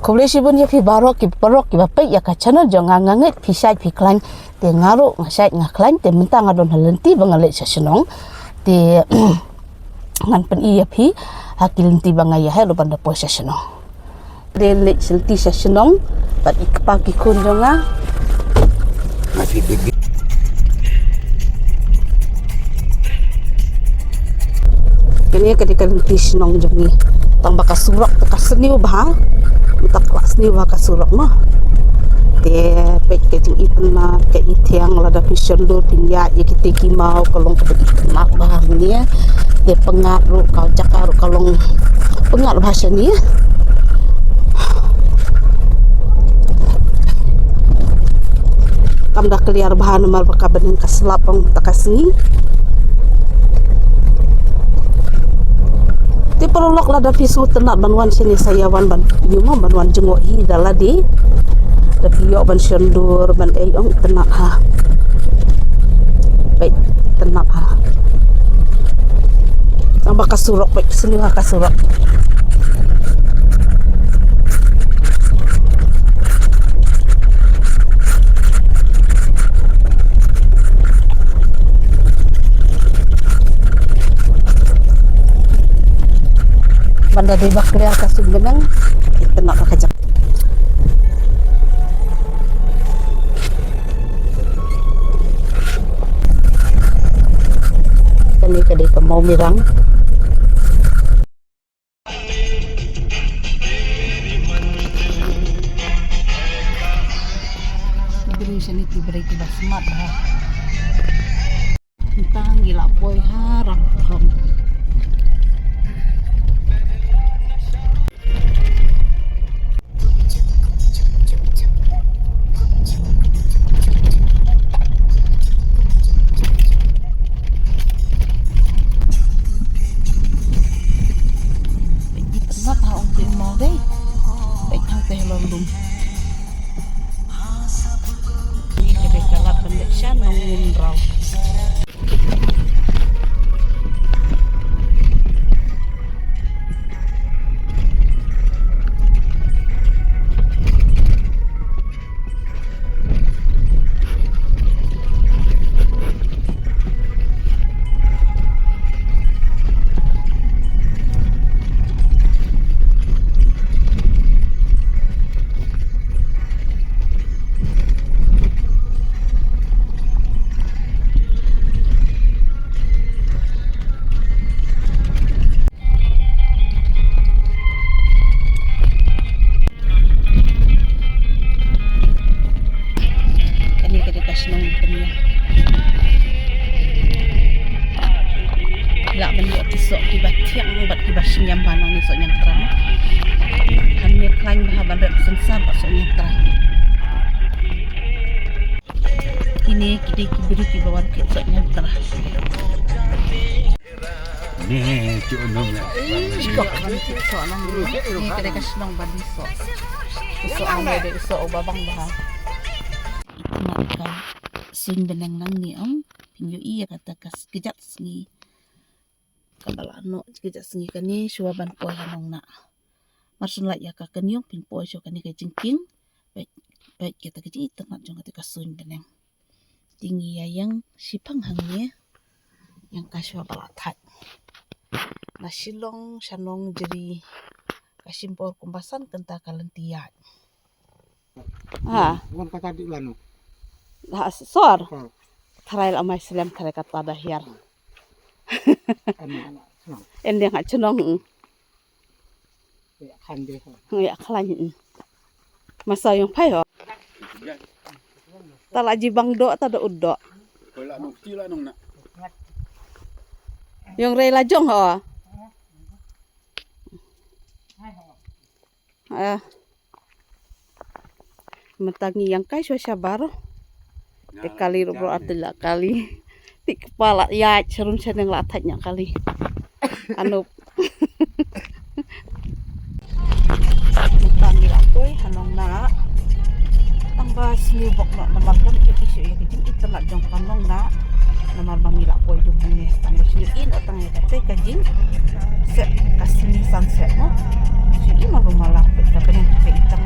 Kole sibun ya pi barok ki bapai ya ka channel jo nganganget pi sai pi klan te ngaro ngasai ngaklan te mentang adon halenti bangale sasenong te ngan pen iya pi hakilenti bangaya he lo banda po sasenong de le silti sasenong pat ikpaki kun jonga masih big kini ketika lenti senong jongi tang baka surak ka seniu bah tak kelas ni waka surak mah te pek ke jing itna ke itiang lada vision dur pinya ye kite ki mau kalong ke itna bah ni te pengaru kau cakaru kalong pengaru bahasa ni kam dah keliar bahan mal baka benen kaslapang takasni ti perolok lada visu tenat banwan sini sayawan ban yuma banwan jengok hi daladi da biyo ban syendur ban eyong tenat ha baik tenat ha tambah kasurok baik sini ha kasurok banda di bakliar kasih benang kita nak kajak kani kadai ke mau mirang negeri sini diberi tiba semat ha entang gila boy harap ham gak beli episode kibat tiang bat kibat senyam banang ni sok nyam terang kami klaim bahaban red sensar bat sok nyam terang kini kidi kibiri ki bawar ki sok nyam terang ni cuk nom ya kok kan sok nang ni kede kasnong badi sok sok ame de sok babang bah makan sing benang nang ni pinyo iya kata kas kejat ni kabalano kejat sengi kani suaban po hanong na marsun la ya ka kanyong pin po so kani kay jingking baik kita kejit tengah jong ketika sun benang tinggi yang sipang hangnya yang kaswa balatat nasilong sanong jadi kasimpor kumbasan kenta kalentiat bukan kata di lanu sor tarail amai selam tare kata dahyar ending ha cenong ya kan deh ya klan masa yang pai ho talaji bangdo tada uddo bola nukti lah nong nak yang rei lajong ho mentangi yang kai sabar kali rubro atila kali di kepala ya serum seneng latanya kali anu panggil aku hanong na tambah sini bok nak nomor pun isu ya kecil itu nak jong panong na nomor panggil aku itu punya tambah sini in atang ya kate kajing set kasih sunset no sini malu malah kita pengen kita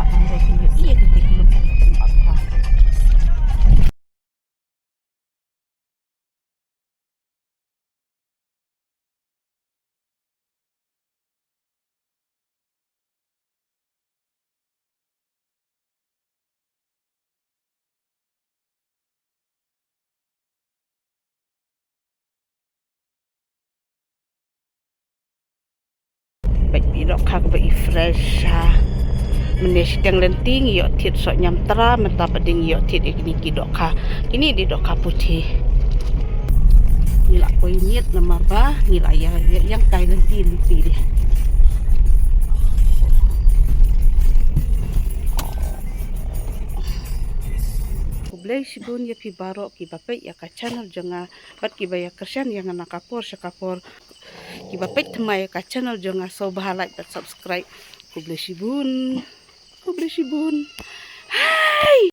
baik bidok kak baik fresh menes yang lenting yo tit so nyam tra menta peding yo tit ini kidok ka ini di dok ka putih nila ko init nama ba nila yang kai lenting deh kublai sibun ya pi baro ki bapai ya ka channel jonga bat ki baya kersian yang nakapor syakapor ki bapai temai ka channel jonga so bahalai bat subscribe kublai sibun